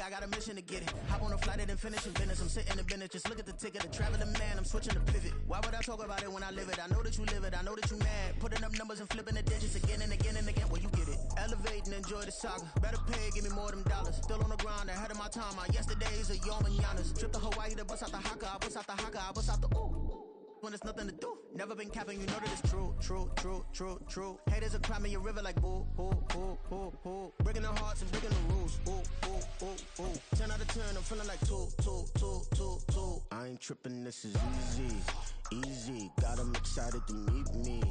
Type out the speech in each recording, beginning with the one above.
I got a mission to get it. Hop on a flight and then finish in business. I'm sitting in business, just look at the ticket. The traveling man, I'm switching to pivot. Why would I talk about it when I live it? I know that you live it, I know that you mad. Putting up numbers and flipping the digits again and again and again. Well, you get it. Elevate and enjoy the saga. Better pay, give me more of them dollars. Still on the grind, ahead of my time. My yesterdays are your mananas. Trip to Hawaii to bust out the haka. I bust out the haka, I bust out the ooh. When it's nothing to do. Never been capping, you know that it's true, true, true, true, true. Haters are climbing your river like boo, boo, boo, boo, boo. Breaking their hearts and breaking the rules. Ooh, ooh, ooh, ooh. 10 out of 10, I'm feeling like 2, 2, 2, 2, 2. I ain't tripping, this is easy, easy. Got 'em excited to meet me,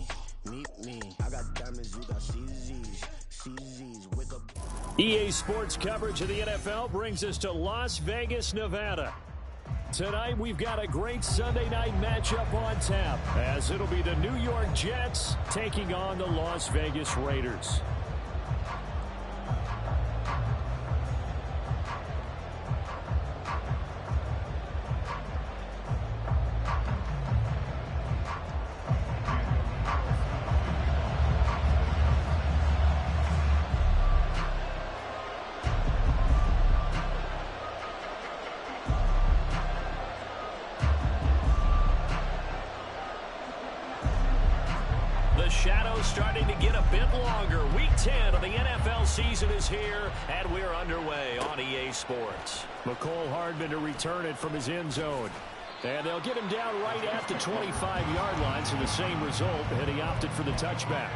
meet me. I got diamonds, you got CZs, CZs. Wake up. EA Sports coverage of the NFL brings us to Las Vegas, Nevada. Tonight, we've got a great Sunday night matchup on tap, as it'll be the New York Jets taking on the Las Vegas Raiders. Shadows starting to get a bit longer. Week 10 of the NFL season is here, and we're underway on EA Sports. McCole Hardman to return it from his end zone. And they'll get him down right at the 25-yard line, so the same result, and he opted for the touchback.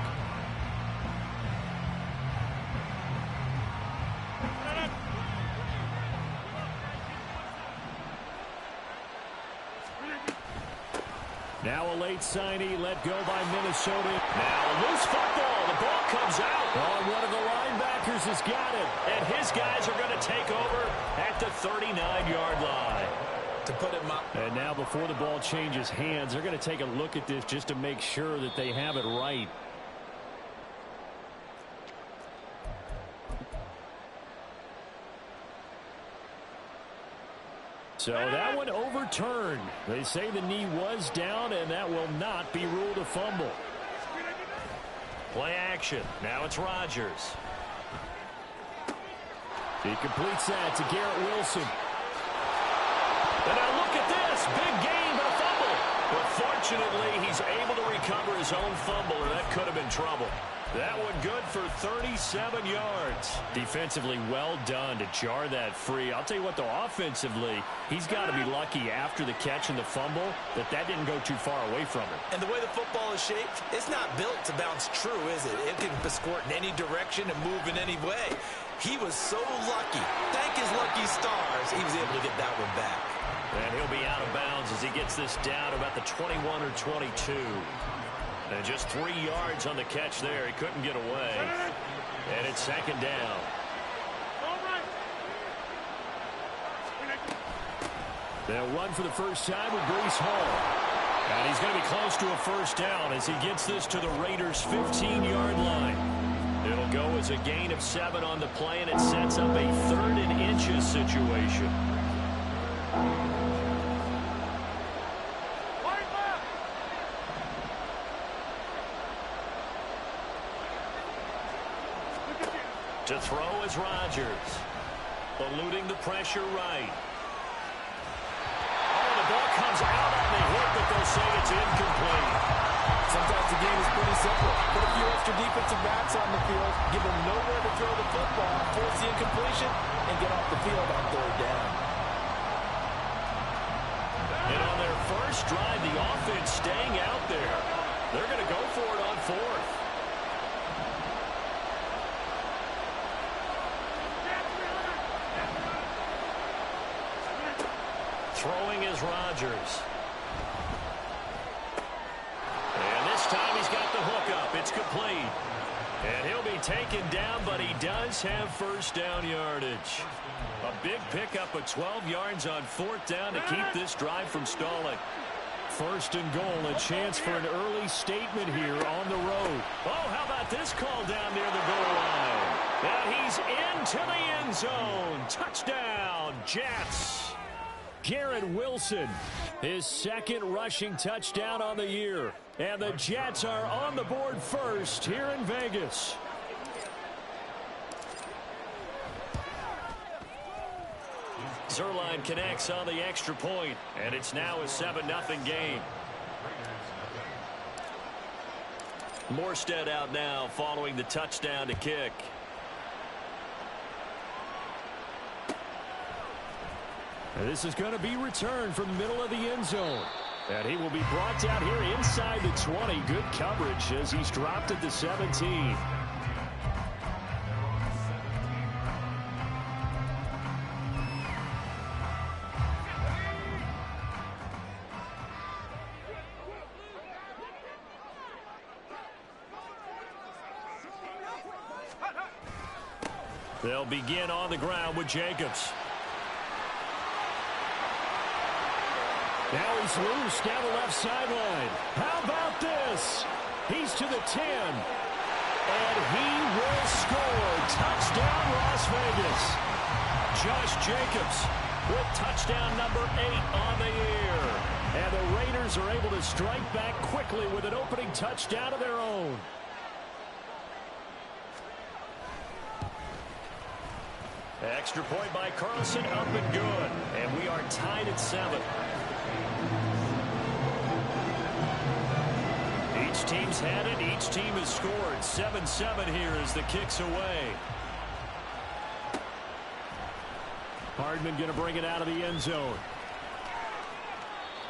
Now a late signee let go by Minnesota. Now a loose football. The ball comes out. Oh, one of the linebackers has got it. And his guys are going to take over at the 39-yard line. To put him up. And now before the ball changes hands, they're going to take a look at this just to make sure that they have it right. So that one overturned. They say the knee was down, and that will not be ruled a fumble. Play action. Now it's Rodgers. He completes that to Garrett Wilson. And now look at this. Big gain, but a fumble. But fortunately, he's able to recover his own fumble, or that could have been trouble. That one good for 37 yards. Defensively well done to jar that free. I'll tell you what, though, offensively, he's got to be lucky after the catch and the fumble that didn't go too far away from him. And the way the football is shaped, it's not built to bounce true, is it? It can squirt in any direction and move in any way. He was so lucky. Thank his lucky stars, he was able to get that one back. And he'll be out of bounds as he gets this down about the 21 or 22. And just 3 yards on the catch there. He couldn't get away. And it's second down. They'll run for the first time with Breece Hall. And he's going to be close to a first down as he gets this to the Raiders' 15-yard line. It'll go as a gain of 7 on the play, and it sets up a 3rd and inches situation. To throw is Rodgers. Eluding the pressure right. Oh, the ball comes out on the hit, but they'll say it's incomplete. Sometimes the game is pretty simple. Put a few extra defensive backs on the field, give them nowhere to throw the football, force the incompletion, and get off the field on 3rd down. And on their first drive, the offense staying out there. They're going to go for it on 4th. Throwing is Rodgers. And this time he's got the hook up. It's complete. And he'll be taken down, but he does have first down yardage. A big pickup of 12 yards on 4th down to keep this drive from stalling. 1st and goal, a chance for an early statement here on the road. Oh, how about this call down near the goal line? And he's into the end zone. Touchdown, Jets. Garrett Wilson, his 2nd rushing touchdown on the year. And the Jets are on the board first here in Vegas. Zerline connects on the extra point, and it's now a 7-0 game. Morstead out now following the touchdown to kick. And this is going to be returned from the middle of the end zone. And he will be brought down here inside the 20. Good coverage as he's dropped at the 17. They'll begin on the ground with Jacobs. Now he's loose down the left sideline. How about this? He's to the 10. And he will score. Touchdown, Las Vegas. Josh Jacobs with touchdown number 8 on the year. And the Raiders are able to strike back quickly with an opening touchdown of their own. Extra point by Carlson, up and good. And we are tied at 7. Each team's had it. Each team has scored. 7-7 here as the kick's away. Hardman going to bring it out of the end zone.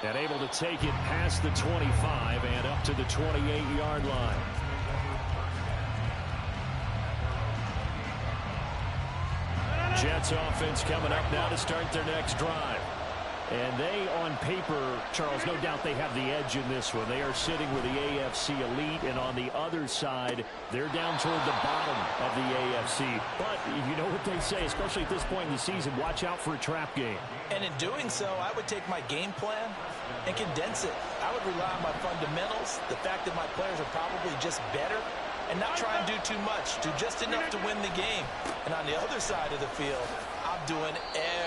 And able to take it past the 25 and up to the 28-yard line. Jets offense coming up now to start their next drive. And they, on paper, Charles, no doubt they have the edge in this one. They are sitting with the AFC elite, and on the other side, they're down toward the bottom of the AFC. But you know what they say, especially at this point in the season, watch out for a trap game. And in doing so, I would take my game plan and condense it. I would rely on my fundamentals, the fact that my players are probably just better, and not try and do too much, do just enough to win the game. And on the other side of the field, I'm doing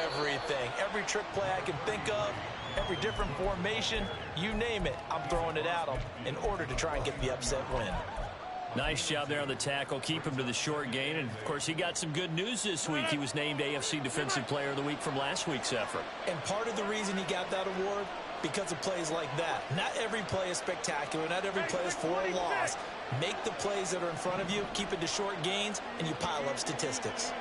everything. Every trick play I can think of, every different formation, you name it, I'm throwing it at them in order to try and get the upset win. Nice job there on the tackle. Keep him to the short gain. And, of course, he got some good news this week. He was named AFC Defensive Player of the Week from last week's effort. And part of the reason he got that award, because of plays like that. Not every play is spectacular. Not every play is for a loss. Make the plays that are in front of you, keep it to short gains, and you pile up statistics.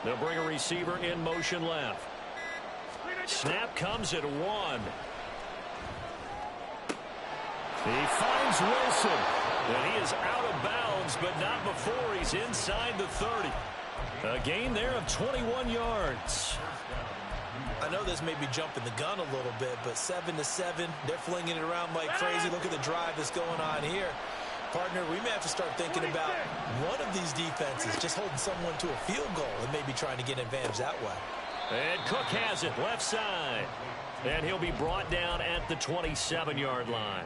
They'll bring a receiver in motion left. Snap comes at 1. He finds Wilson. And he is out of bounds, but not before he's inside the 30. A gain there of 21 yards. I know this may be jumping the gun a little bit, but 7-7, they're flinging it around like crazy. Look at the drive that's going on here. Partner, we may have to start thinking about one of these defenses just holding someone to a field goal and maybe trying to get an advantage that way. And Cook has it left side. And he'll be brought down at the 27-yard line.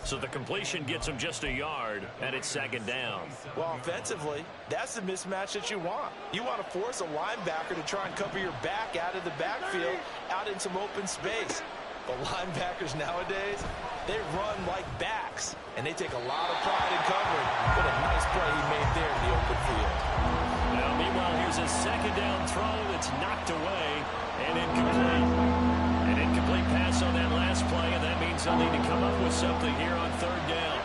So the completion gets him just a yard, and it's second down. Well, offensively, that's the mismatch that you want. You want to force a linebacker to try and cover your back out of the backfield, out in some open space. But linebackers nowadays, they run like backs, and they take a lot of pride in covering. What a nice play he made there in the open field. Now, meanwhile, here's a second down throw that's knocked away and incomplete. An incomplete pass on that last play, and that means they'll need to come up with something here on third down.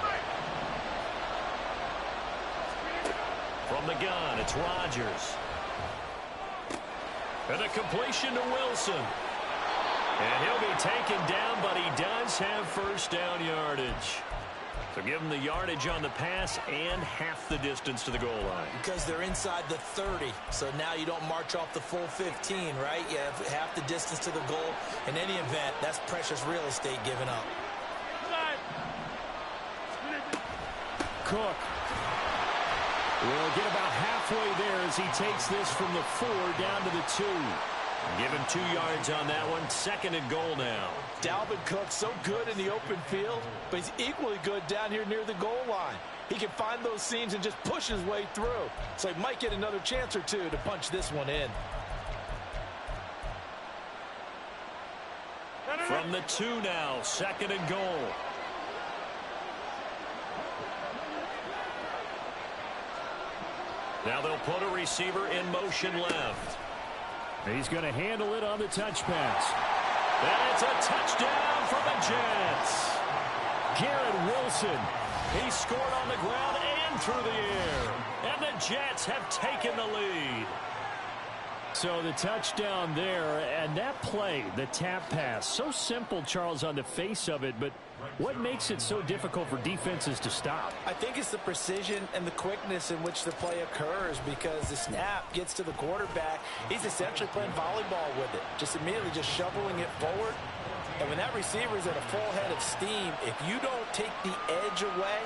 From the gun, it's Rodgers. And a completion to Wilson. And he'll be taken down, but he does have first down yardage. So give him the yardage on the pass and half the distance to the goal line. Because they're inside the 30, so now you don't march off the full 15, right? You have half the distance to the goal. In any event, that's precious real estate given up. Cook will get about halfway there as he takes this from the 4 down to the 2. Give him 2 yards on that one. Second and goal now. Dalvin Cook so good in the open field, but he's equally good down here near the goal line. He can find those seams and just push his way through. So he might get another chance or two to punch this one in. From the 2 now, second and goal. Now they'll put a receiver in motion left. He's going to handle it on the touch pass. And it's a touchdown for the Jets. Garrett Wilson. He scored on the ground and through the air. And the Jets have taken the lead. So the touchdown there, and that play, the tap pass, so simple, Charles, on the face of it, but what makes it so difficult for defenses to stop? I think it's the precision and the quickness in which the play occurs, because the snap gets to the quarterback. He's essentially playing volleyball with it, just immediately just shoveling it forward. And when that receiver is at a full head of steam, if you don't take the edge away,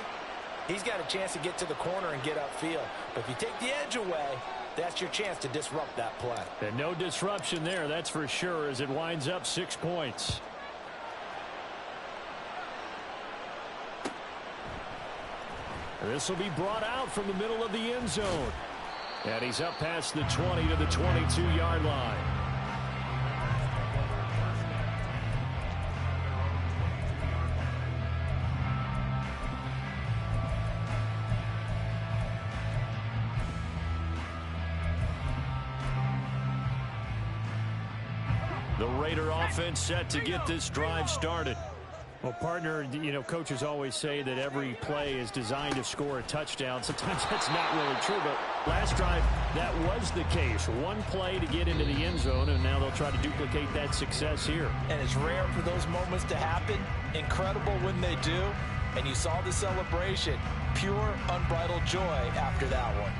he's got a chance to get to the corner and get upfield. But if you take the edge away, that's your chance to disrupt that play. And no disruption there, that's for sure, as it winds up 6 points. This will be brought out from the middle of the end zone. And he's up past the 20 to the 22-yard line. The Raider offense set to get this drive started. Well, partner, you know, coaches always say that every play is designed to score a touchdown. Sometimes that's not really true, but last drive, that was the case. One play to get into the end zone, and now they'll try to duplicate that success here. And it's rare for those moments to happen. Incredible when they do. And you saw the celebration. Pure, unbridled joy after that one.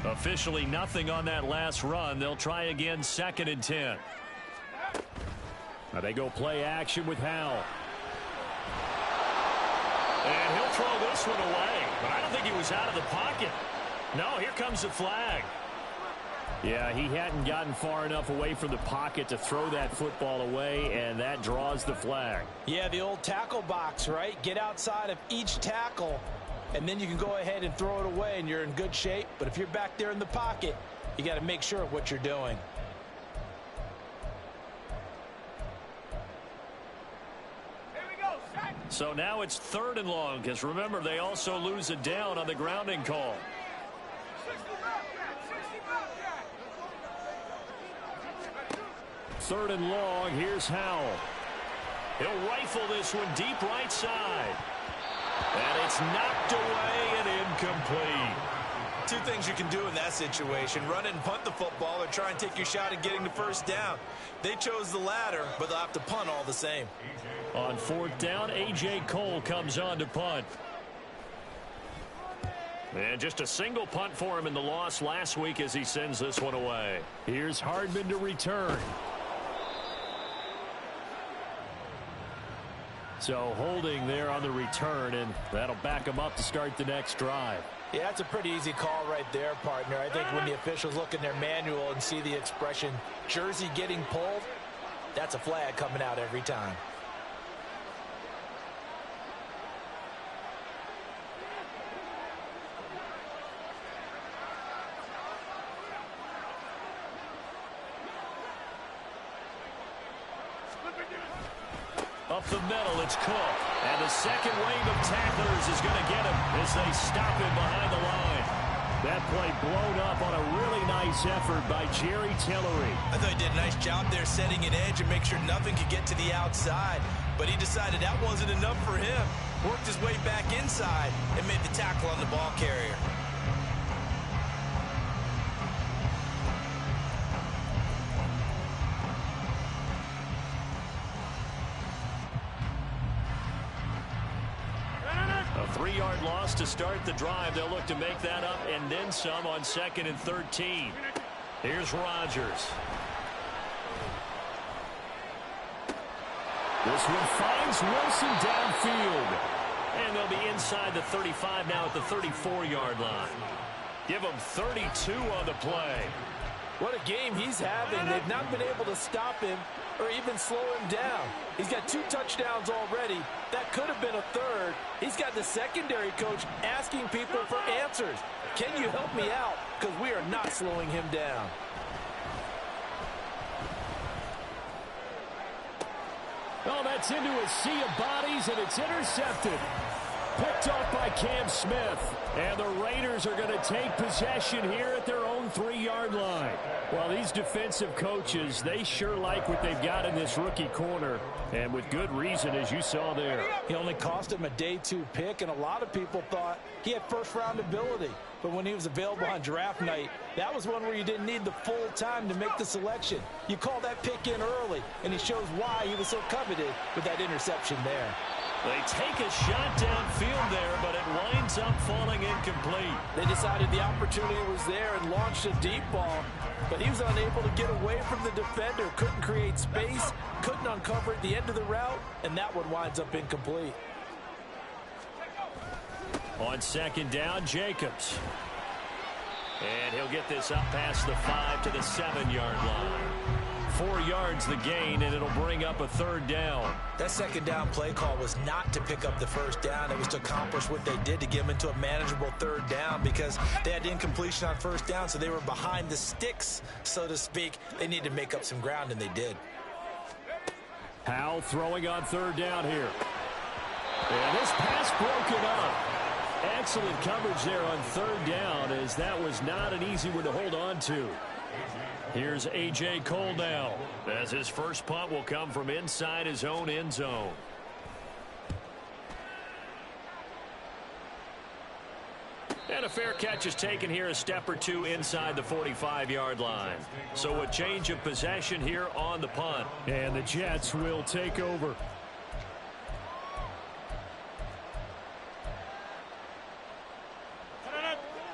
Officially nothing on that last run. They'll try again 2nd and 10. Now they go play action with Howell. And he'll throw this one away. But I don't think he was out of the pocket. No, here comes the flag. Yeah, he hadn't gotten far enough away from the pocket to throw that football away, and that draws the flag. Yeah, the old tackle box, right? Get outside of each tackle, and then you can go ahead and throw it away, and you're in good shape. But if you're back there in the pocket, you got to make sure of what you're doing. So now it's 3rd and long, because remember, they also lose a down on the grounding call. Third and long, here's Howell. He'll rifle this one deep right side. And it's knocked away and incomplete. Two things you can do in that situation: run and punt the football, or try and take your shot at getting the first down. They chose the latter, but they'll have to punt all the same. On 4th down, A.J. Cole comes on to punt. And just a single punt for him in the loss last week as he sends this one away. Here's Hardman to return. So holding there on the return, and that'll back him up to start the next drive. Yeah, that's a pretty easy call right there, partner. I think when the officials look in their manual and see the expression jersey getting pulled, that's a flag coming out every time. Up the middle, it's Cook. And the second wave of tacklers is going to get him as they stop him behind the line. That play blown up on a really nice effort by Jerry Tillery. I thought he did a nice job there setting an edge and make sure nothing could get to the outside. But he decided that wasn't enough for him. Worked his way back inside and made the tackle on the ball carrier. A 3-yard loss to start the drive. They'll look to make that up and then some on 2nd and 13. Here's Rodgers. This one finds Wilson downfield. And they'll be inside the 35 now at the 34-yard line. Give them 32 on the play. What a game he's having. They've not been able to stop him or even slow him down. He's got 2 touchdowns already. That could have been a third. He's got the secondary coach asking people for answers. Can you help me out? Because we are not slowing him down. gets into a sea of bodies, and it's intercepted. Picked off by Cam Smith. And the Raiders are going to take possession here at their own 3-yard line. Well, these defensive coaches, they sure like what they've got in this rookie corner. And with good reason, as you saw there. He only cost him a day 2 pick, and a lot of people thought he had first-round ability. But when he was available on draft night, that was one where you didn't need the full time to make the selection. You call that pick in early, and he shows why he was so coveted with that interception there. They take a shot downfield there, but it winds up falling incomplete. They decided the opportunity was there and launched a deep ball, but he was unable to get away from the defender, couldn't create space, couldn't uncover at the end of the route, and that one winds up incomplete. On 2nd down, Jacobs. And he'll get this up past the 5 to the 7-yard line. 4 yards the gain, and it'll bring up a 3rd down. That 2nd down play call was not to pick up the 1st down. It was to accomplish what they did, to get them into a manageable 3rd down, because they had incompletion on 1st down, so they were behind the sticks, so to speak. They needed to make up some ground, and they did. Howell throwing on 3rd down here. And this pass broken up. Excellent coverage there on 3rd down, as that was not an easy one to hold on to. Here's A.J. Cole now, as his first punt will come from inside his own end zone. And a fair catch is taken here, a step or two inside the 45-yard line. So a change of possession here on the punt. And the Jets will take over.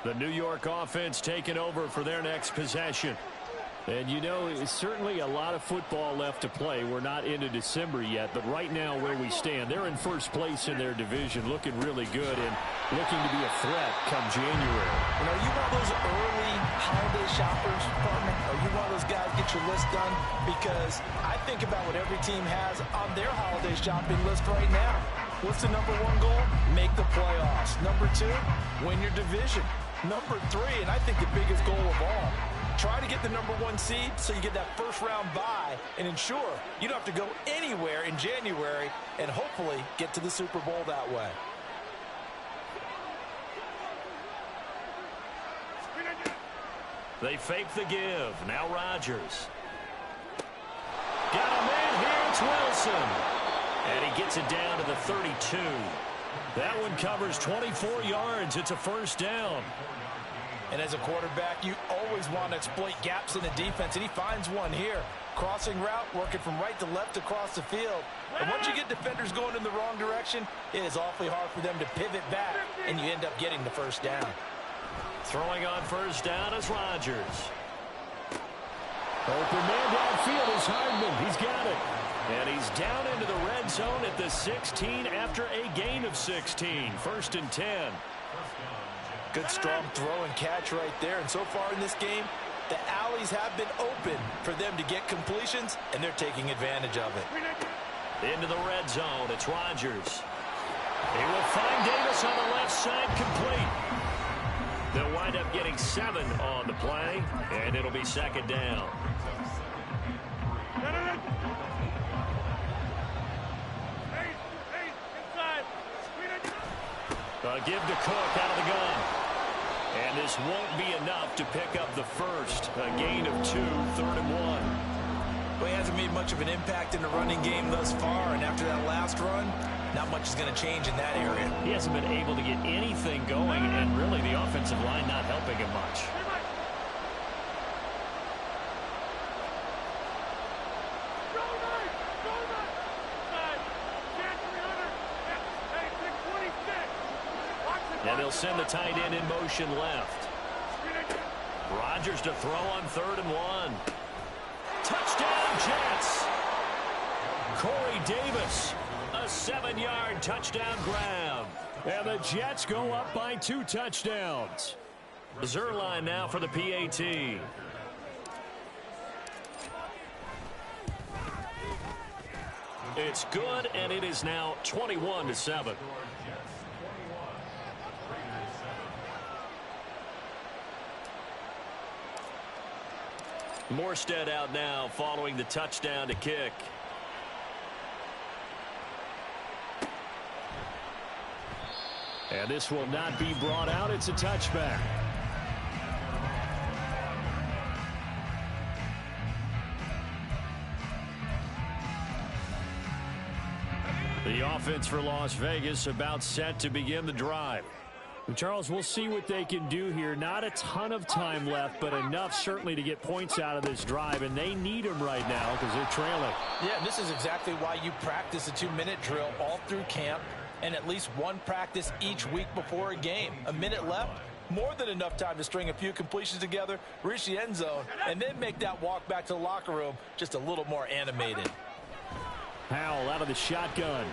The New York offense taking over for their next possession. And, you know, it's certainly a lot of football left to play. We're not into December yet, but right now where we stand, they're in first place in their division, looking really good and looking to be a threat come January. You know, you one of those early holiday shoppers, partner? Are you one of those guys get your list done? Because I think about what every team has on their holiday shopping list right now. What's the number 1 goal? Make the playoffs. Number 2, win your division. Number 3, and I think the biggest goal of all, try to get the number 1 seed so you get that first-round bye and ensure you don't have to go anywhere in January and hopefully get to the Super Bowl that way. They fake the give. Now Rodgers. Got a man here. It's Wilson. And he gets it down to the 32. That one covers 24 yards. It's a 1st down. And as a quarterback, you always want to exploit gaps in the defense, and he finds one here. Crossing route, working from right to left across the field. And once you get defenders going in the wrong direction, it is awfully hard for them to pivot back, and you end up getting the 1st down. Throwing on 1st down is Rodgers. Open man downfield is Hardman. He's got it. And he's down into the red zone at the 16 after a gain of 16. 1st and 10. Good, strong throw and catch right there. And so far in this game, the alleys have been open for them to get completions, and they're taking advantage of it. Into the red zone, it's Rodgers. He will find Davis on the left side, complete. They'll wind up getting 7 on the play, and it'll be 2nd down. Give to Cook out of the gun. And this won't be enough to pick up the 1st. A gain of 2, 3rd and 1. Well, he hasn't made much of an impact in the running game thus far, and after that last run, not much is going to change in that area. He hasn't been able to get anything going, and really the offensive line not helping him much. And they'll send the tight end in motion left. Rodgers to throw on 3rd and 1. Touchdown, Jets. Corey Davis, a 7-yard touchdown grab. And the Jets go up by 2 touchdowns. Zerline now for the PAT. It's good, and it is now 21-7. Morstead out now following the touchdown to kick. And this will not be brought out. It's a touchback. The offense for Las Vegas about set to begin the drive. Charles, we'll see what they can do here. Not a ton of time left, but enough certainly to get points out of this drive, and they need them right now because they're trailing. Yeah, this is exactly why you practice a 2-minute drill all through camp and at least one practice each week before a game. A minute left, more than enough time to string a few completions together, reach the end zone, and then make that walk back to the locker room just a little more animated. Howell out of the shotgun.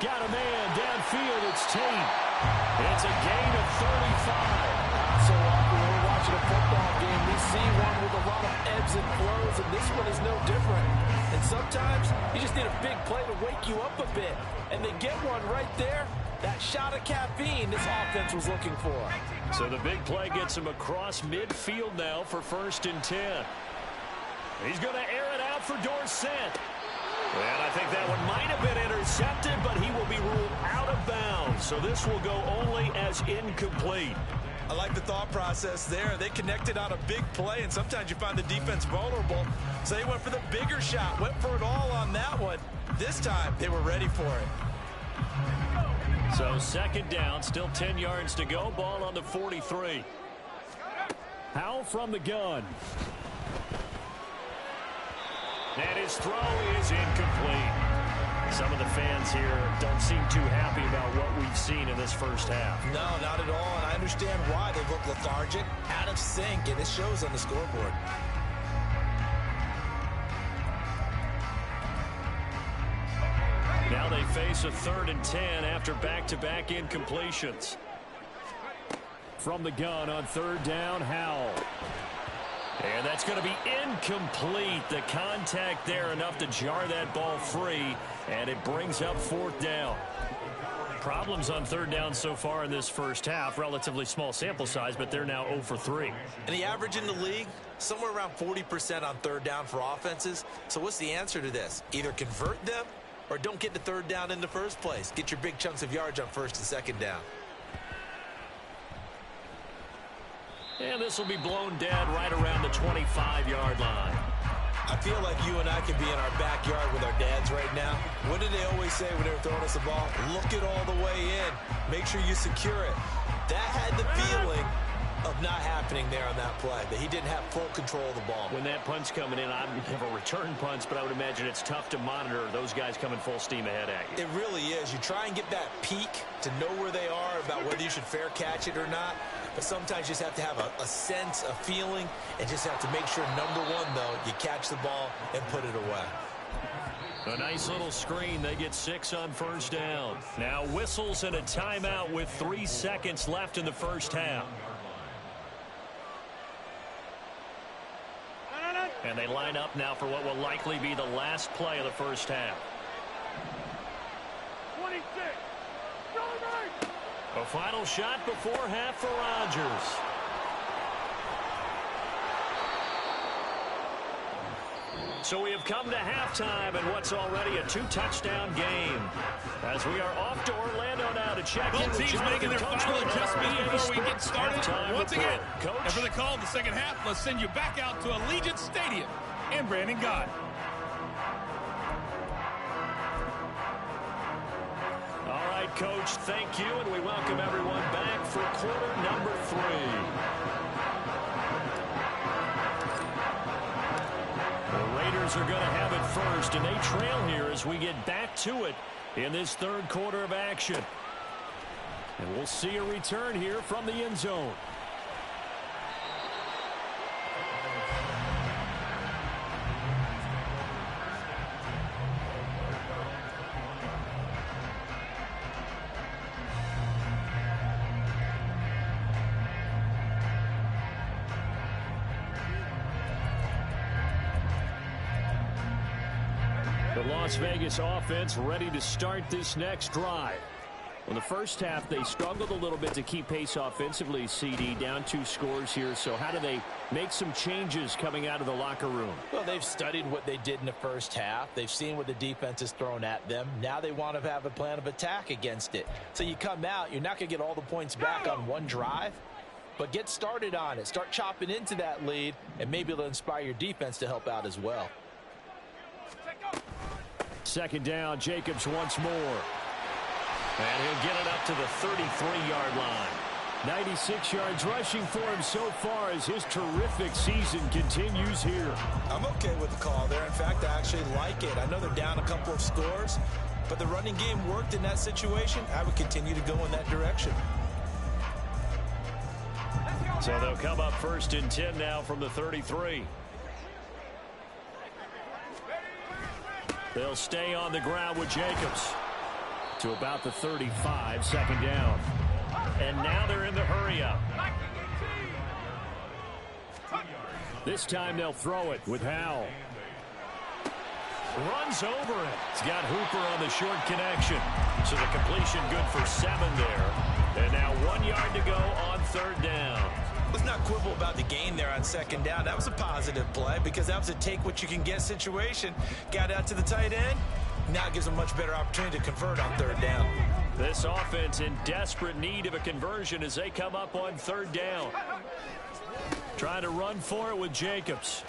Got a man downfield. It's Tate. It's a gain of 35. So often when we're watching a football game, we see one with a lot of ebbs and flows, and this one is no different. And sometimes you just need a big play to wake you up a bit. And they get one right there. That shot of caffeine this offense was looking for. So the big play gets him across midfield now for 1st and 10. He's going to air it out for Dorsett. And I think that one might have been intercepted, but he will be ruled out of bounds. So this will go only as incomplete. I like the thought process there. They connected on a big play, and sometimes you find the defense vulnerable. So they went for the bigger shot, went for it all on that one. This time, they were ready for it. So 2nd down, still 10 yards to go. Ball on the 43. Howell from the gun. And his throw is incomplete. Some of the fans here don't seem too happy about what we've seen in this first half. No, not at all, and I understand why. They look lethargic, out of sync, and it shows on the scoreboard. Now they face a 3rd and 10 after back-to-back incompletions. From the gun on 3rd down, Howell. And that's going to be incomplete. The contact there enough to jar that ball free, and it brings up 4th down. Problems on 3rd down so far in this first half. Relatively small sample size, but they're now 0 for 3. And the average in the league, somewhere around 40% on 3rd down for offenses. So what's the answer to this? Either convert them or don't get the 3rd down in the first place. Get your big chunks of yards on 1st and 2nd down. And this will be blown dead right around the 25-yard line. I feel like you and I could be in our backyard with our dads right now. What did they always say when they were throwing us the ball? Look it all the way in. Make sure you secure it. That had the feeling of not happening there on that play, that he didn't have full control of the ball. When that punt's coming in, I have a return punch, but I would imagine it's tough to monitor those guys coming full steam ahead at you. It really is. You try and get that peek to know where they are, about whether you should fair catch it or not. But sometimes you just have to have a sense, a feeling, and just have to make sure, number one, though, you catch the ball and put it away. A nice little screen. They get 6 on 1st down. Now whistles and a timeout with 3 seconds left in the first half. And they line up now for what will likely be the last play of the first half. 26. A final shot before half for Rodgers. So we have come to halftime in what's already a 2-touchdown game. As we are off to Orlando now to check in. Both teams making their final adjustments before we get started. Once again, Coach. and for the call of the second half, let's send you back out to Allegiant Stadium and Brandon Gott. All right, Coach, thank you, and we welcome everyone back for quarter number 3. The Raiders are going to have it first, and they trail here as we get back to it in this 3rd quarter of action. And we'll see a return here from the end zone. The Las Vegas offense ready to start this next drive. Well, the first half, they struggled a little bit to keep pace offensively, CD, down 2 scores here. So how do they make some changes coming out of the locker room? Well, they've studied what they did in the first half. They've seen what the defense has thrown at them. Now they want to have a plan of attack against it. So you come out, you're not going to get all the points back on one drive, but get started on it. Start chopping into that lead, and maybe it'll inspire your defense to help out as well. Second down, Jacobs once more. And he'll get it up to the 33-yard line. 96 yards rushing for him so far as his terrific season continues here. I'm okay with the call there. In fact, I actually like it. I know they're down a couple of scores, but the running game worked in that situation. I would continue to go in that direction. So they'll come up 1st and 10 now from the 33. They'll stay on the ground with Jacobs. To about the 35, second down. And now they're in the hurry up. This time they'll throw it with Howell. Runs over it. He's got Hooper on the short connection. So the completion good for 7 there. And now 1 yard to go on 3rd down. Let's not quibble about the gain there on 2nd down. That was a positive play because that was a take-what-you-can-get situation. Got out to the tight end. Now it gives them much better opportunity to convert on 3rd down. This offense in desperate need of a conversion as they come up on 3rd down. Trying to run for it with Jacobs.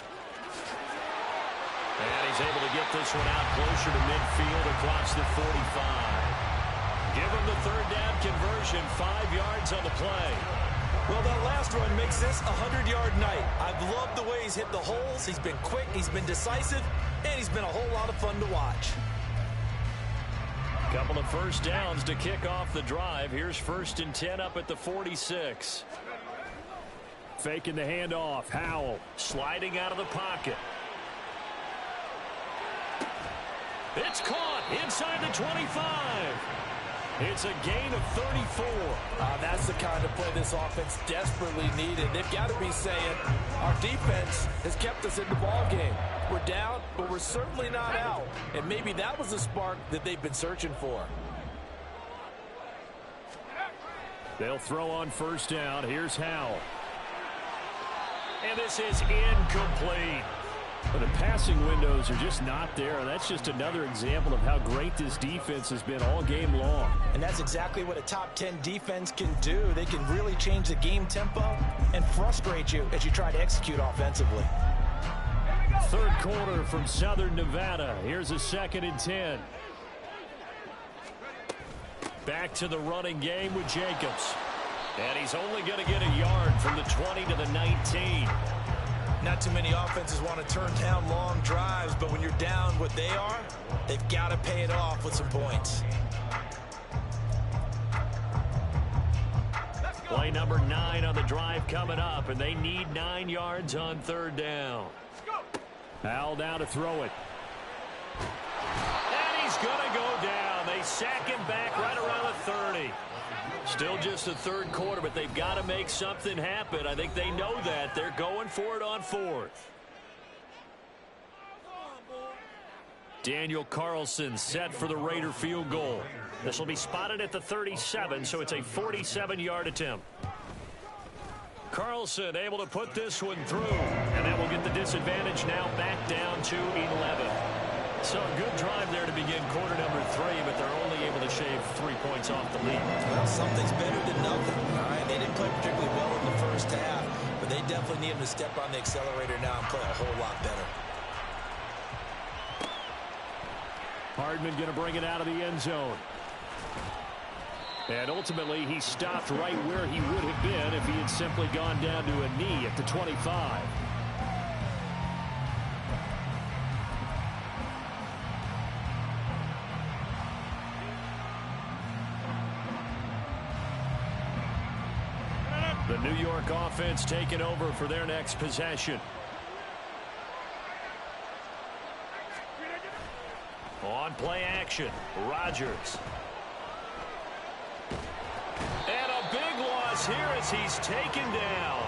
And he's able to get this one out closer to midfield across the 45. Give him the 3rd down conversion, 5 yards on the play. Well, that last run makes this a 100-yard night. I've loved the way he's hit the holes. He's been quick, he's been decisive, and he's been a whole lot of fun to watch. Couple of 1st downs to kick off the drive. Here's 1st and 10 up at the 46. Faking the handoff. Howell sliding out of the pocket. It's caught inside the 25. It's a gain of 34. That's the kind of play this offense desperately needed. They've got to be saying, our defense has kept us in the ball game. We're down, but we're certainly not out. And maybe that was the spark that they've been searching for. They'll throw on 1st down. Here's Howell. And this is incomplete. But the passing windows are just not there. That's just another example of how great this defense has been all game long. And that's exactly what a top 10 defense can do. They can really change the game tempo and frustrate you as you try to execute offensively. 3rd quarter from Southern Nevada. Here's a 2nd and 10. Back to the running game with Jacobs. And he's only going to get a yard from the 20 to the 19. Not too many offenses want to turn down long drives, but when you're down what they are, they've got to pay it off with some points. Play number 9 on the drive coming up, and they need 9 yards on 3rd down. Howell down to throw it. And he's going to go down. They sack him back right around the 30. Still just the 3rd quarter, but they've got to make something happen. I think they know that. They're going for it on 4th. Daniel Carlson set for the Raider field goal. This will be spotted at the 37, so it's a 47-yard attempt. Carlson able to put this one through, and that will get the disadvantage now back down to 11. So a good drive there to begin quarter number 3, but they're only able to shave 3 points off the lead. Well, something's better than nothing. All right, they didn't play particularly well in the first half, but they definitely need them to step on the accelerator now and play a whole lot better. Hardman going to bring it out of the end zone. And ultimately, he stopped right where he would have been if he had simply gone down to a knee at the 25. The New York offense taking over for their next possession. On play action, Rodgers. And a big loss here as he's taken down.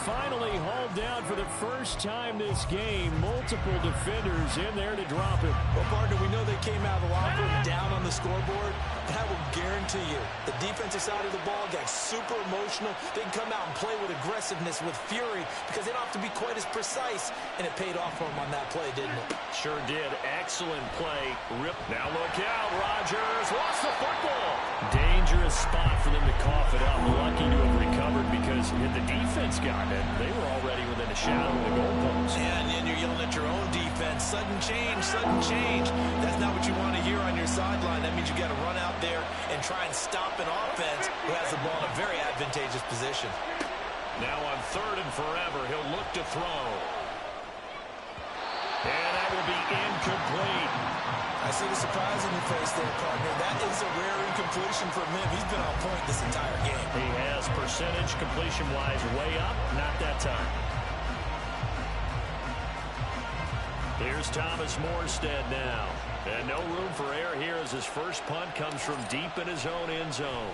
Finally hauled down for the first time this game. Multiple defenders in there to drop him. Well, partner, we know they came out of the locker room down on the scoreboard. I will guarantee you, the defensive side of the ball got super emotional. They can come out and play with aggressiveness, with fury, because they don't have to be quite as precise. And it paid off for them on that play, didn't it? Sure did. Excellent play. Rip. Now look out. Rodgers lost the football. Dangerous spot for them to cough it up. Lucky to have recovered because if the defense got it, they were already within a shadow of the goalpost. Yeah, and then you're yelling at your own defense. Sudden change, sudden change. That's not what you want to hear on your sideline. That means you got to run out there and try and stop an offense who has the ball in a very advantageous position. Now on 3rd and forever, he'll look to throw. And that will be incomplete. I see the surprise in your face there, partner. That is a rare incompletion from him. He's been on point this entire game. He has percentage completion-wise way up. Not that time. Here's Thomas Morstead now. And no room for error here as his first punt comes from deep in his own end zone.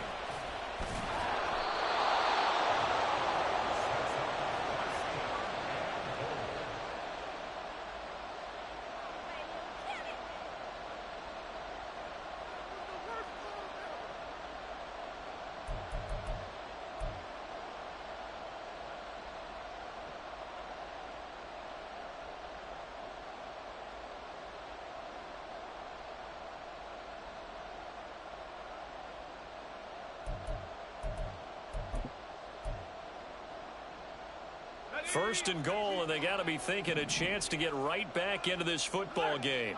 First and goal, and they got to be thinking a chance to get right back into this football game.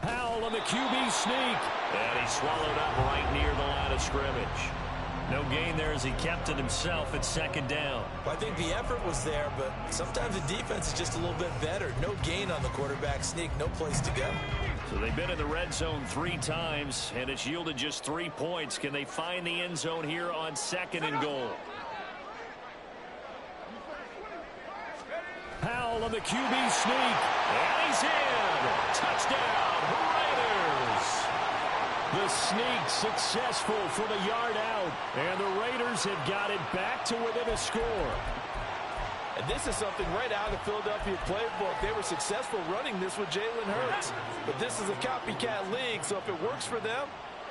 Howell on the QB sneak. And he swallowed up right near the line of scrimmage. No gain there as he kept it himself at 2nd down. Well, I think the effort was there, but sometimes the defense is just a little bit better. No gain on the quarterback sneak, no place to go. So they've been in the red zone 3 times, and it's yielded just 3 points. Can they find the end zone here on 2nd and goal? Howell on the QB sneak. And he's in. Touchdown, Raiders. The sneak successful for the yard out. And the Raiders have got it back to within a score. And this is something right out of the Philadelphia playbook. They were successful running this with Jalen Hurts. But this is a copycat league, so if it works for them,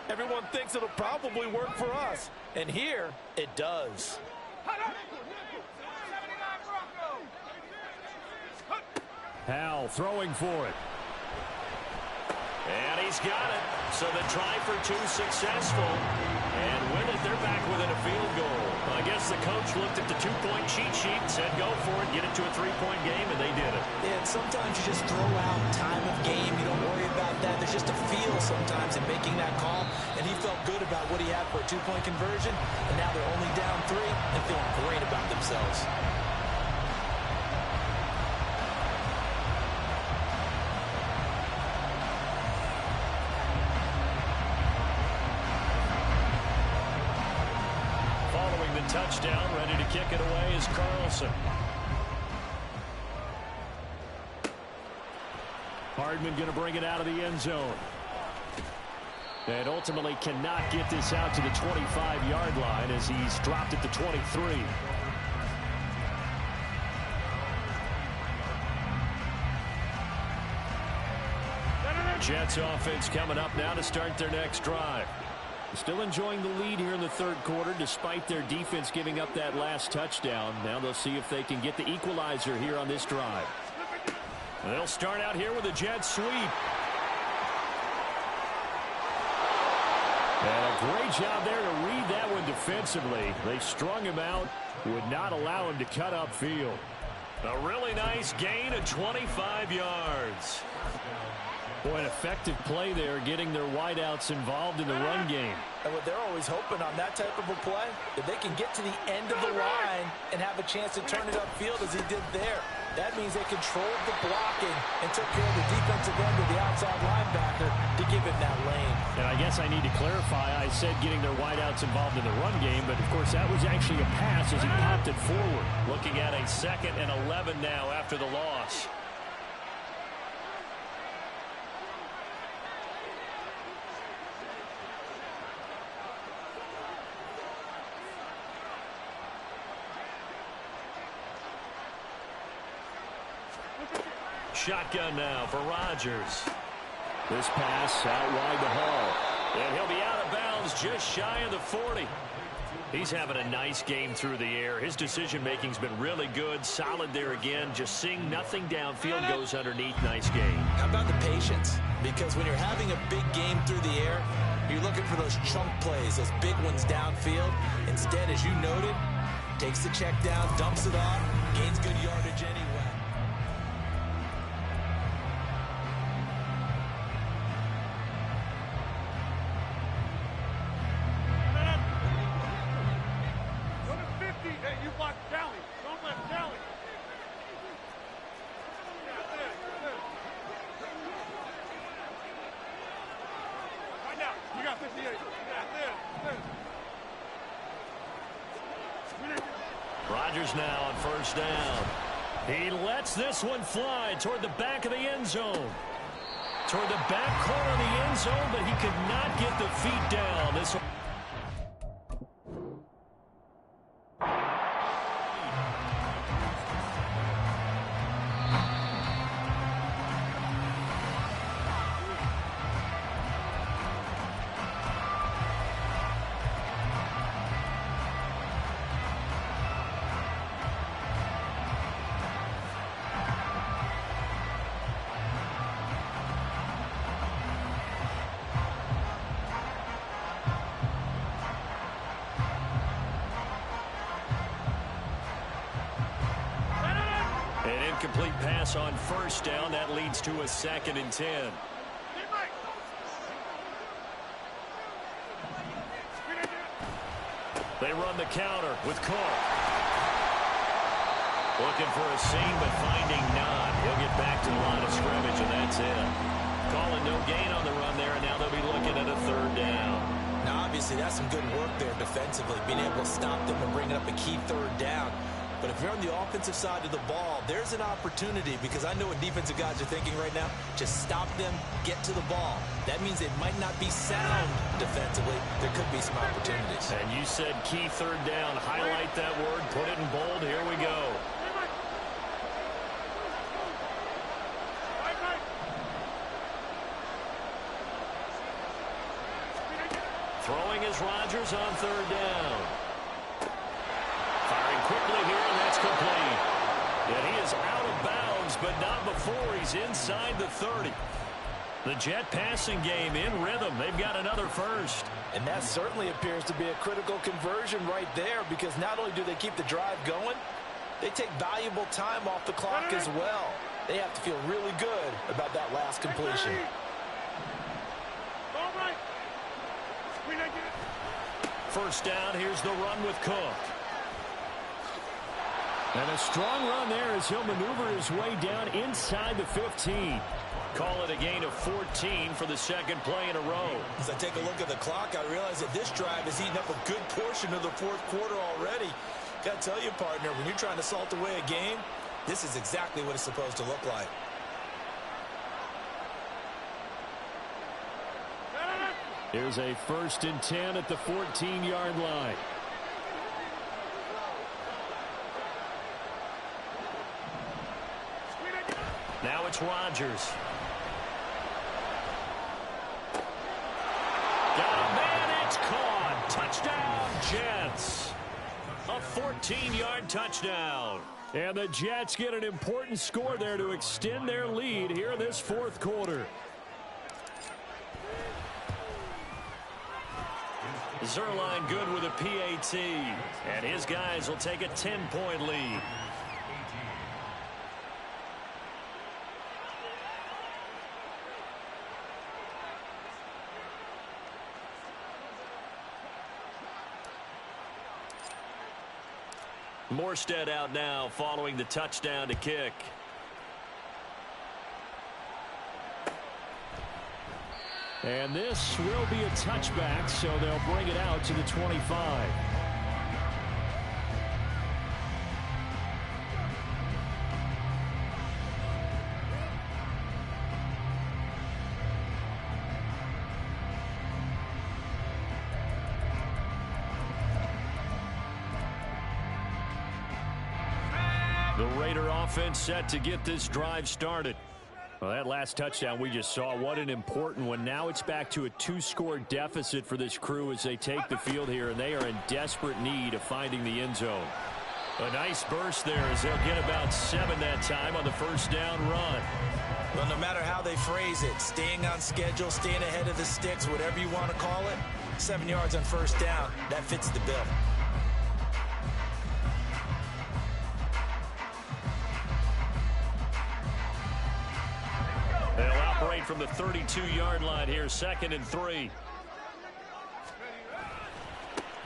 everyone thinks it'll probably work for us. And here, it does. Howell throwing for it. And he's got it. So the try for 2 successful. And with it, they're back within a field goal. I guess the coach looked at the 2-point cheat sheet and said, go for it, get it to a 3-point game, and they did it. Yeah, and sometimes you just throw out time of game. You don't worry about that. There's just a feel sometimes in making that call. And he felt good about what he had for a 2-point conversion. And now they're only down 3 and feeling great about themselves. Touchdown, ready to kick it away is Carlson. Hardman going to bring it out of the end zone. And ultimately cannot get this out to the 25-yard line as he's dropped at the 23. Jets offense coming up now to start their next drive. Still enjoying the lead here in the 3rd quarter despite their defense giving up that last touchdown. Now they'll see if they can get the equalizer here on this drive. They'll start out here with a jet sweep. And a great job there to read that one defensively. They strung him out, would not allow him to cut upfield. A really nice gain of 25 yards. Boy, an effective play there, getting their wideouts involved in the run game. And what they're always hoping on that type of a play, if they can get to the end of the line and have a chance to turn it upfield as he did there. That means they controlled the blocking and took care of the defensive end of the outside linebacker to give him that lane. And I guess I need to clarify, I said getting their wideouts involved in the run game, but of course that was actually a pass as he popped it forward. Looking at a 2nd and 11 now after the loss. Shotgun now for Rodgers. This pass out wide to Hall. And he'll be comes just shy of the 40. He's having a nice game through the air. His decision-making's been really good. Solid there again. Just seeing nothing downfield goes underneath. Nice game. How about the patience? Because when you're having a big game through the air, you're looking for those chunk plays, those big ones downfield. Instead, as you noted, takes the check down, dumps it off, gains good yardage anyway. Rodgers now on first down. He lets this one fly toward the back of the end zone. Toward the back corner of the end zone, but he could not get the feet down. This one. An incomplete pass on first down. That leads to a 2nd and 10. They run the counter with Cook. Looking for a seam, but finding none. He'll get back to the line of scrimmage, and that's it. Calling no gain on the run there, and now they'll be looking at a 3rd down. Now, obviously, that's some good work there defensively, being able to stop them and bringing up a key 3rd down. But if you're on the offensive side of the ball, there's an opportunity, because I know what defensive guys are thinking right now. Just stop them, get to the ball. That means it might not be sound defensively. There could be some opportunities. And you said key 3rd down. Highlight that word. Put it in bold. Here we go. Throwing is Rodgers on 3rd down. Firing quickly here, and that's complete. And he is out of bounds, but not before he's inside the 30. The Jet passing game in rhythm. They've got another first. And that certainly appears to be a critical conversion right there, because not only do they keep the drive going, they take valuable time off the clock as well. They have to feel really good about that last completion. First down, here's the run with Cook. And a strong run there as he'll maneuver his way down inside the 15. Call it a gain of 14 for the 2nd play in a row. As I take a look at the clock, I realize that this drive has eaten up a good portion of the 4th quarter already. Got to tell you, partner, when you're trying to salt away a game, this is exactly what it's supposed to look like. Here's a 1st and 10 at the 14-yard line. Now it's Rodgers. Got a man, it's caught. Touchdown, Jets. A 14-yard touchdown. And the Jets get an important score there to extend their lead here in this 4th quarter. Zerline good with a PAT. And his guys will take a 10-point lead. Morstead out now following the touchdown to kick. And this will be a touchback, so they'll bring it out to the 25. The Raider offense set to get this drive started. Well, that last touchdown we just saw, what an important one. Now it's back to a 2-score deficit for this crew as they take the field here, and they are in desperate need of finding the end zone. A nice burst there as they'll get about 7 that time on the first down run. Well, no matter how they phrase it, staying on schedule, staying ahead of the sticks, whatever you want to call it, 7 yards on first down, that fits the bill. They'll operate from the 32-yard line here, 2nd and 3.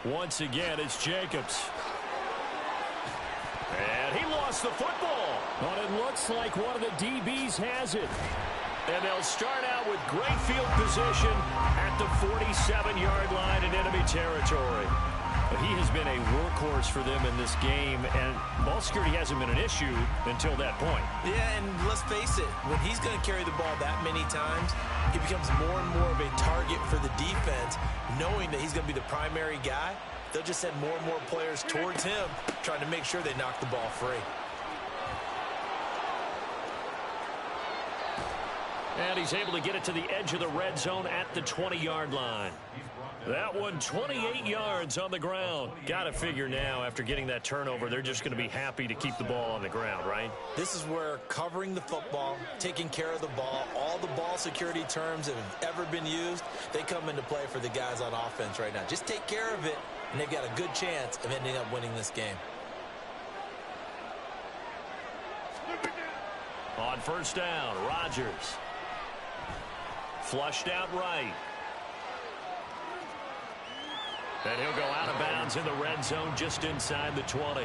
Once again, it's Jacobs. And he lost the football. But it looks like one of the DBs has it. And they'll start out with great field position at the 47-yard line in enemy territory. But he has been a workhorse for them in this game, and ball security hasn't been an issue until that point. Yeah, and let's face it, when he's going to carry the ball that many times, he becomes more and more of a target for the defense, knowing that he's going to be the primary guy. They'll just send more and more players towards him, trying to make sure they knock the ball free. And he's able to get it to the edge of the red zone at the 20-yard line. That one, 28 yards on the ground. Got to figure now, after getting that turnover, they're just going to be happy to keep the ball on the ground, right? This is where covering the football, taking care of the ball, all the ball security terms that have ever been used, they come into play for the guys on offense right now. Just take care of it, and they've got a good chance of ending up winning this game. On first down, Rodgers. Flushed out right. And he'll go out of bounds in the red zone just inside the 20.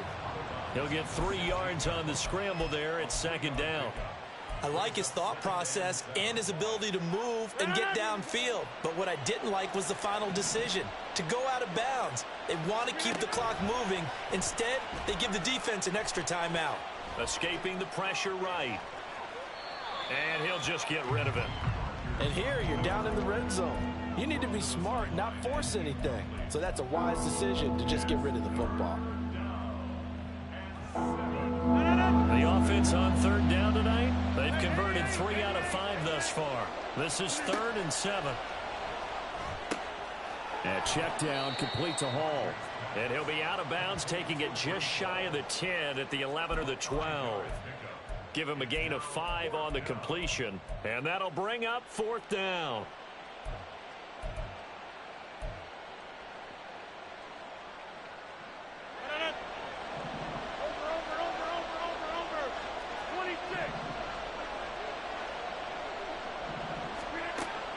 He'll get 3 yards on the scramble there at 2nd down. I like his thought process and his ability to move and get downfield. But what I didn't like was the final decision, to go out of bounds. They want to keep the clock moving. Instead, they give the defense an extra timeout. Escaping the pressure right. And he'll just get rid of it. And here you're down in the red zone. You need to be smart, not force anything. So that's a wise decision to just get rid of the football. The offense on 3rd down tonight, they've converted 3 out of 5 thus far. This is 3rd and 7. And check down complete to Hall. And he'll be out of bounds, taking it just shy of the 10 at the 11 or the 12. Give him a gain of 5 on the completion, and that'll bring up 4th down.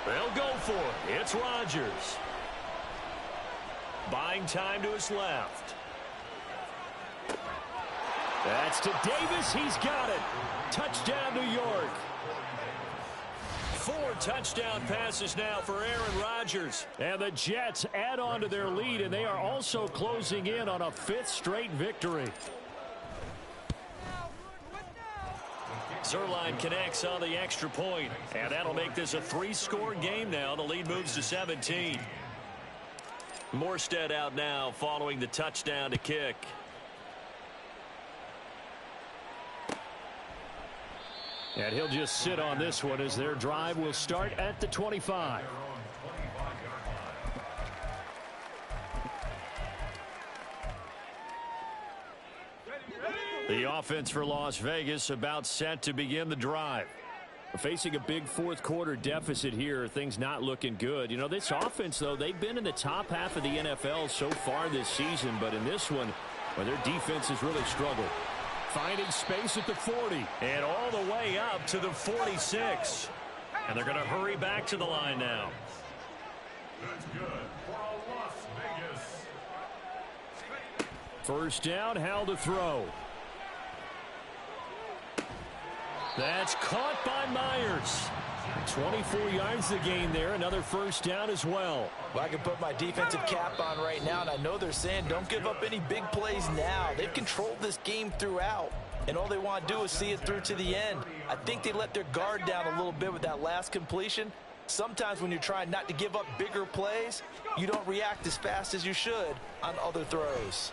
They'll go for it. It's Rodgers. Buying time to his left. That's to Davis. He's got it. Touchdown, New York. 4 touchdown passes now for Aaron Rodgers. And the Jets add on to their lead, and they are also closing in on a 5th straight victory. Zerline connects on the extra point, and that'll make this a 3-score game now. The lead moves to 17. Morstead out now following the touchdown to kick. And he'll just sit on this one as their drive will start at the 25. The offense for Las Vegas about set to begin the drive. Facing a big 4th quarter deficit here, things not looking good. You know, this offense, though, they've been in the top half of the NFL so far this season, but in this one, well, their defense has really struggled. Finding space at the 40. And all the way up to the 46. And they're going to hurry back to the line now. That's good for Las Vegas. First down, Hal to throw. That's caught by Myers. 24 yards the gain there. Another first down as well. Well, I can put my defensive cap on right now, and I know they're saying don't give up any big plays now. They've controlled this game throughout, and all they want to do is see it through to the end. I think they let their guard down a little bit with that last completion. Sometimes when you're trying not to give up bigger plays, you don't react as fast as you should on other throws.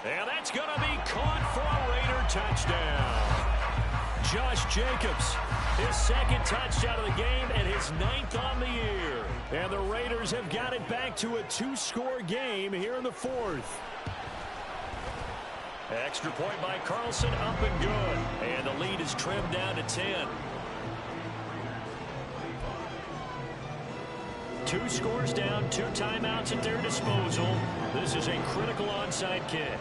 And that's going to be caught for a Raider touchdown. Josh Jacobs, his second touchdown of the game and his 9th on the year. And the Raiders have got it back to a 2-score game here in the 4th. Extra point by Carlson, up and good. And the lead is trimmed down to 10. 2 scores down, 2 timeouts at their disposal. This is a critical onside kick.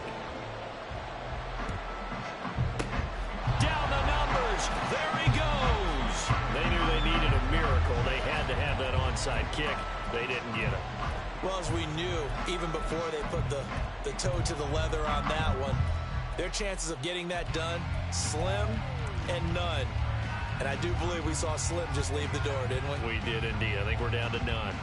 Down the numbers. There he goes. They knew they needed a miracle. They had to have that onside kick. They didn't get it. Well, as we knew, even before they put the toe to the leather on that one, their chances of getting that done, slim and none. And I do believe we saw Slim just leave the door, didn't we? We did indeed. I think we're down to none.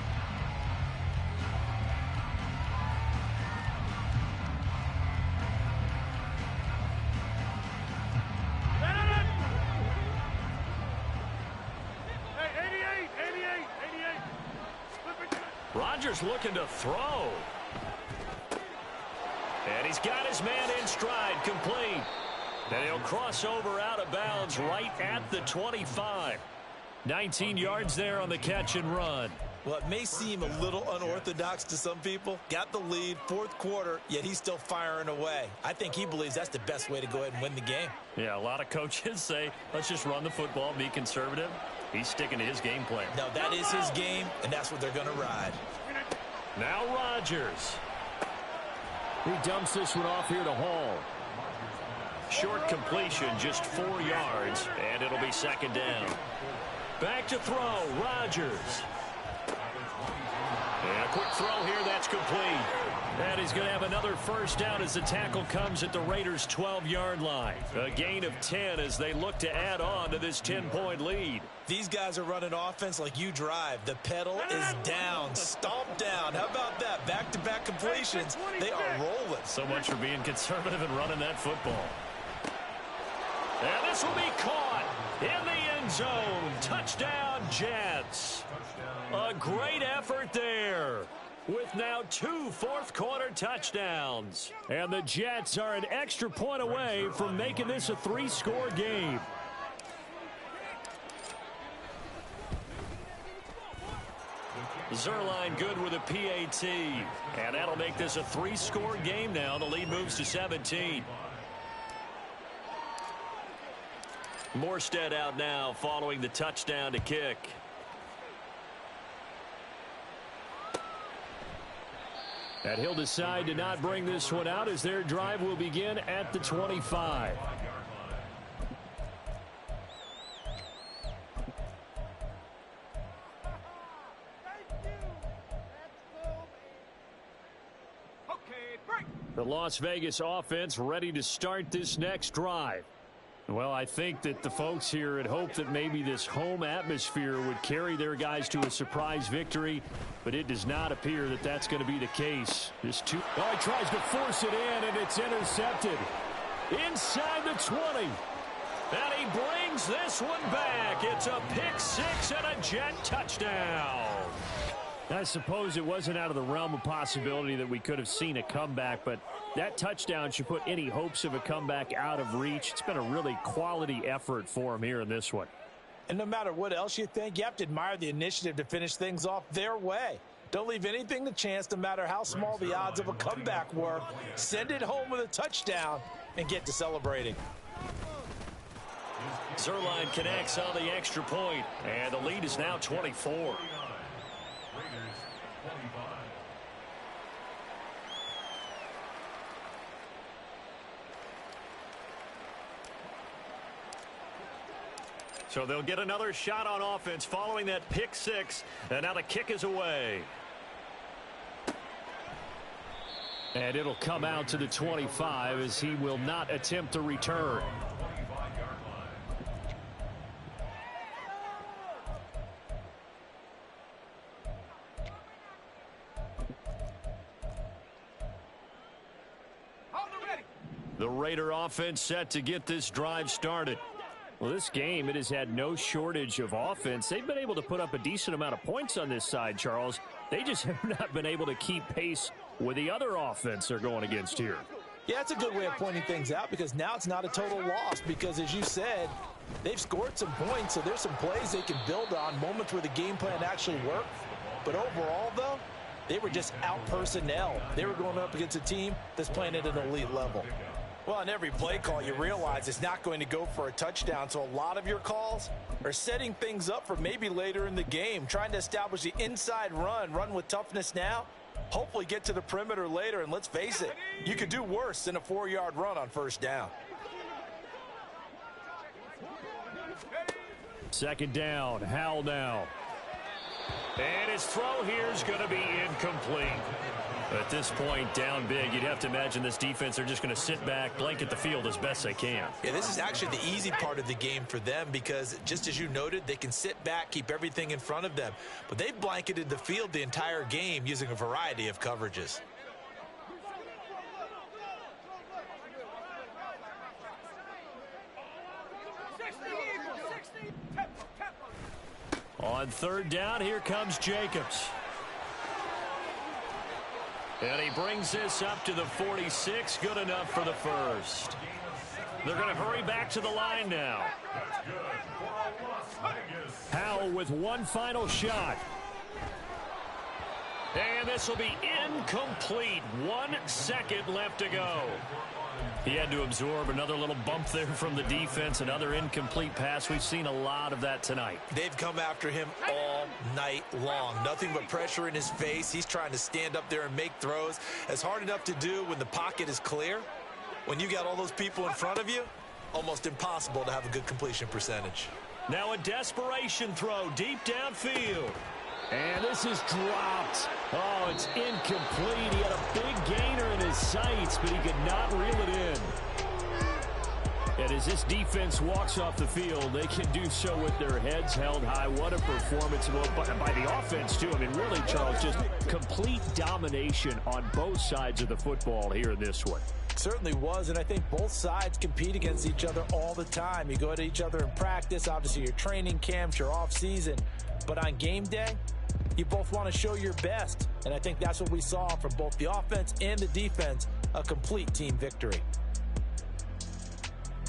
Rodgers looking to throw. And he's got his man in stride, complete. And he'll cross over out of bounds right at the 25. 19 yards there on the catch and run. Well, it may seem a little unorthodox to some people. Got the lead, 4th quarter, yet he's still firing away. I think he believes that's the best way to go ahead and win the game. Yeah, a lot of coaches say, let's just run the football, be conservative. He's sticking to his game plan. No, that is his game, and that's what they're going to ride. Now Rodgers. He dumps this one off here to Hall. Short completion, just 4 yards, and it'll be 2nd down. Back to throw, Rodgers. And a quick throw here, that's complete. And he's going to have another first down as the tackle comes at the Raiders' 12-yard line. A gain of 10 as they look to add on to this 10-point lead. These guys are running offense like you drive. The pedal is down, stomped down. How about that? Back-to-back completions. They are rolling. So much for being conservative and running that football. And this will be caught in the end zone. Touchdown, Jets. A great effort there, with now 2 fourth-quarter touchdowns. And the Jets are an extra point away from making this a 3-score game. Zerline good with a PAT. And that'll make this a 3-score game now. The lead moves to 17. Morstead out now following the touchdown to kick. And he'll decide to not bring this one out as their drive will begin at the 25. The Las Vegas offense ready to start this next drive. Well, I think that the folks here had hoped that maybe this home atmosphere would carry their guys to a surprise victory, but it does not appear that that's going to be the case. He tries to force it in, and it's intercepted. Inside the 20. And he brings this one back. It's a pick-6 and a Jet touchdown. I suppose it wasn't out of the realm of possibility that we could have seen a comeback, but that touchdown should put any hopes of a comeback out of reach. It's been a really quality effort for him here in this one. And no matter what else you think, you have to admire the initiative to finish things off their way. Don't leave anything to chance, no matter how small the odds of a comeback were. Send it home with a touchdown and get to celebrating. Zerline connects on the extra point, and the lead is now 24. So they'll get another shot on offense following that pick-6, and now the kick is away. And it'll come out to the 25 as he will not attempt to return. The Raider offense set to get this drive started. Well, this game, it has had no shortage of offense. They've been able to put up a decent amount of points on this side, Charles. They just have not been able to keep pace with the other offense they're going against here. Yeah, that's a good way of pointing things out because now it's not a total loss because, as you said, they've scored some points, so there's some plays they can build on, moments where the game plan actually worked. But overall, though, they were just out-personnel. They were going up against a team that's playing at an elite level. Well, on every play call, you realize it's not going to go for a touchdown, so a lot of your calls are setting things up for maybe later in the game, trying to establish the inside run with toughness now, hopefully get to the perimeter later, and let's face it, you could do worse than a 4-yard run on first down. Second down, Howell now. And his throw here is going to be incomplete. At this point, down big, you'd have to imagine this defense are just going to sit back, blanket the field as best they can. Yeah, this is actually the easy part of the game for them because, just as you noted, they can sit back, keep everything in front of them. But they've blanketed the field the entire game using a variety of coverages. On third down, here comes Jacobs. And he brings this up to the 46. Good enough for the first. They're going to hurry back to the line now. Howell with one final shot. And this will be incomplete. 1 second left to go. He had to absorb another little bump there from the defense, another incomplete pass. We've seen a lot of that tonight. They've come after him all night long. Nothing but pressure in his face. He's trying to stand up there and make throws. It's hard enough to do when the pocket is clear. When you got all those people in front of you, almost impossible to have a good completion percentage. Now a desperation throw deep downfield. And this is dropped. Oh, it's incomplete. He had a big gainer in his sights, but he could not reel it in. And as this defense walks off the field, they can do so with their heads held high. What a performance by the offense, too. I mean, really, Charles, just complete domination on both sides of the football here in this one. Certainly was, and I think both sides compete against each other all the time. You go at each other in practice, obviously your training camps, your off-season. But on game day, you both want to show your best. And I think that's what we saw from both the offense and the defense, a complete team victory.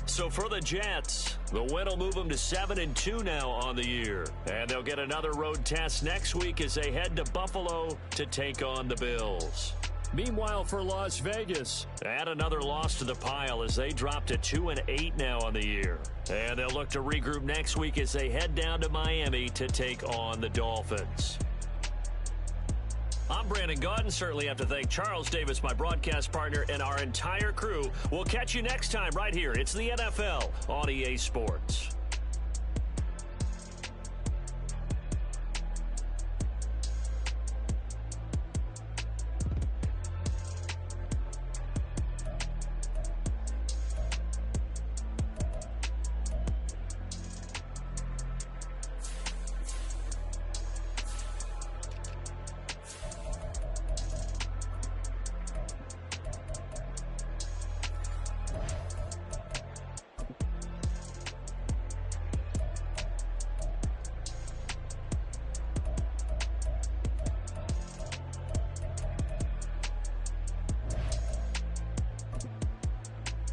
So for the Jets, the win will move them to 7-2 now on the year. And they'll get another road test next week as they head to Buffalo to take on the Bills. Meanwhile, for Las Vegas, add another loss to the pile as they drop to 2-8 now on the year. And they'll look to regroup next week as they head down to Miami to take on the Dolphins. I'm Brandon Gaudin. Certainly have to thank Charles Davis, my broadcast partner, and our entire crew. We'll catch you next time right here. It's the NFL on EA Sports.